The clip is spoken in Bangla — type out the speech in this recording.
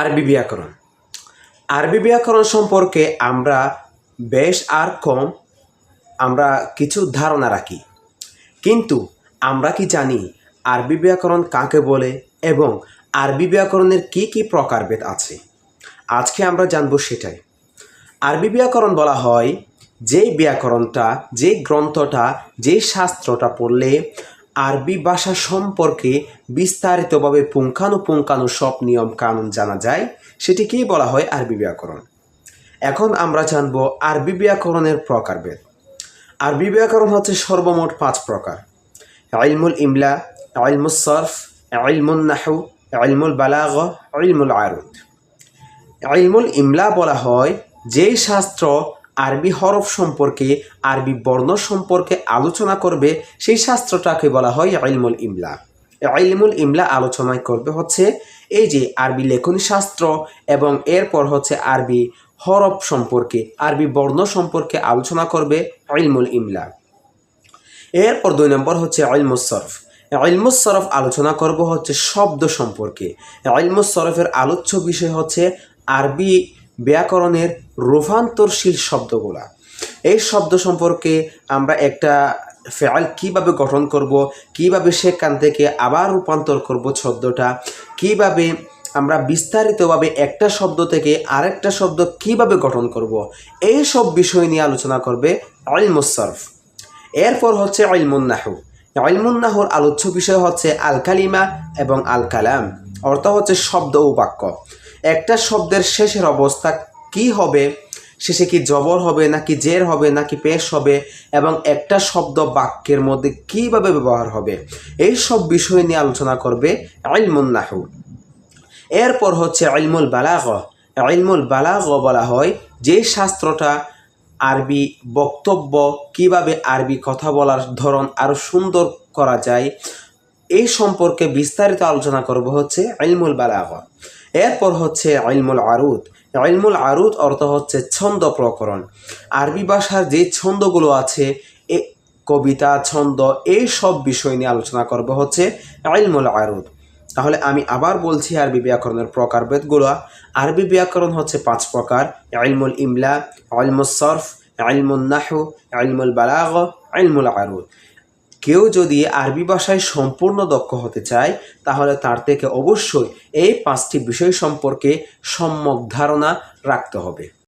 আরবি ব্যাকরণ। আরবি ব্যাকরণ সম্পর্কে আমরা বেশ আর কম কিছু ধারণা রাখি, কিন্তু আমরা কি জানি আরবি ব্যাকরণ কাকে বলে এবং আরবি ব্যাকরণের কি কি প্রকারভেদ আছে? আজকে আমরা জানব সেটাই। আরবি ব্যাকরণ বলা হয় যেই ব্যাকরণটা, যে গ্রন্থটা, যে শাস্ত্রটা পড়লে আরবি ভাষা সম্পর্কে বিস্তারিতভাবে পুঙ্খানুপুঙ্খানু সব নিয়ম কানুন জানা যায়, সেটিকেই বলা হয় আরবি ব্যাকরণ। এখন আমরা জানব আরবি ব্যাকরণের প্রকারভেদ। আরবি ব্যাকরণ হচ্ছে সর্বমোট 5 প্রকার: ইলমুল ইমলা, ইলমুস সরফ, ইলমুন নাহু, ইলমুল বালাগা, ইলমুল আরুদ। ইলমুল ইমলা বলা হয় যেই শাস্ত্র আরবি হরফ সম্পর্কে, আরবি বর্ণ সম্পর্কে আলোচনা করবে, সেই শাস্ত্রটাকে বলা হয় ইলমুল ইমলা। ইলমুল ইমলা আলোচনা করবে হচ্ছে এই যে আরবি লেখনী শাস্ত্র, এবং এরপর হচ্ছে আরবি হরফ সম্পর্কে, আরবি বর্ণ সম্পর্কে আলোচনা করবে ইলমুল ইমলা। এরপর 2 নম্বর হচ্ছে ইলমুস সরফ। ইলমুস সরফ আলোচনা করব হচ্ছে শব্দ সম্পর্কে। ইলমুস সরফের আলোচ্য বিষয় হচ্ছে আরবি ব্যাকরণের রূপান্তরশীল শব্দগুলা। এই শব্দ সম্পর্কে আমরা একটা ফেল কিভাবে গঠন করব, কিভাবে সেখান থেকে আবার রূপান্তর করব শব্দটা, কিভাবে আমরা বিস্তারিতভাবে একটা শব্দ থেকে আরেকটা শব্দ কিভাবে গঠন করব, এই সব বিষয় নিয়ে আলোচনা করবে ইলমুস সরফ। এরপর হচ্ছে ইলমুন নাহু। ইলমুন নাহুর আলোচ্য বিষয় হচ্ছে আল কালিমা এবং আল কালাম, অর্থ হচ্ছে শব্দ ও বাক্য। একটা শব্দের শেষের অবস্থা কি হবে, শেষে কি জবর হবে নাকি জের হবে নাকি পেশ হবে, এবং একটা শব্দ বাক্যের মধ্যে কিভাবে ব্যবহার হবে, এই সব বিষয় নিয়ে আলোচনা করবে ইলমুন নাহু। এরপর হচ্ছে ইলমুল বালাগা। ইলমুল বালাগা বলা হয় যে শাস্ত্রটা আরবি বক্তব্য, কিভাবে আরবি কথা বলার ধরন আরও সুন্দর করা যায়, এই সম্পর্কে বিস্তারিত আলোচনা করব হচ্ছে ইলমুল বালাগা। এরপর হচ্ছে ইলমুল আরুদ। ইলমুল আরুদ অর্থ হচ্ছে ছন্দ প্রকরণ। আরবি ভাষার যে ছন্দগুলো আছে, কবিতা, ছন্দ, এই সব বিষয় নিয়ে আলোচনা করব হচ্ছে ইলমুল আরুদ। তাহলে আমি আবার বলছি আরবি ব্যাকরণের প্রকারভেদগুলো। আরবি ব্যাকরণ হচ্ছে 5 প্রকার: ইলমুল ইমলা, ইলমুস সরফ, ইলমুন নাহু, ইলমুল বালাগা, ইলমুল আরুদ। কেউ যদি আরবি ভাষায় সম্পূর্ণ দক্ষ হতে চায়, তাহলে তার থেকে অবশ্যই এই 5টি বিষয় সম্পর্কে সম্যক ধারণা রাখতে হবে।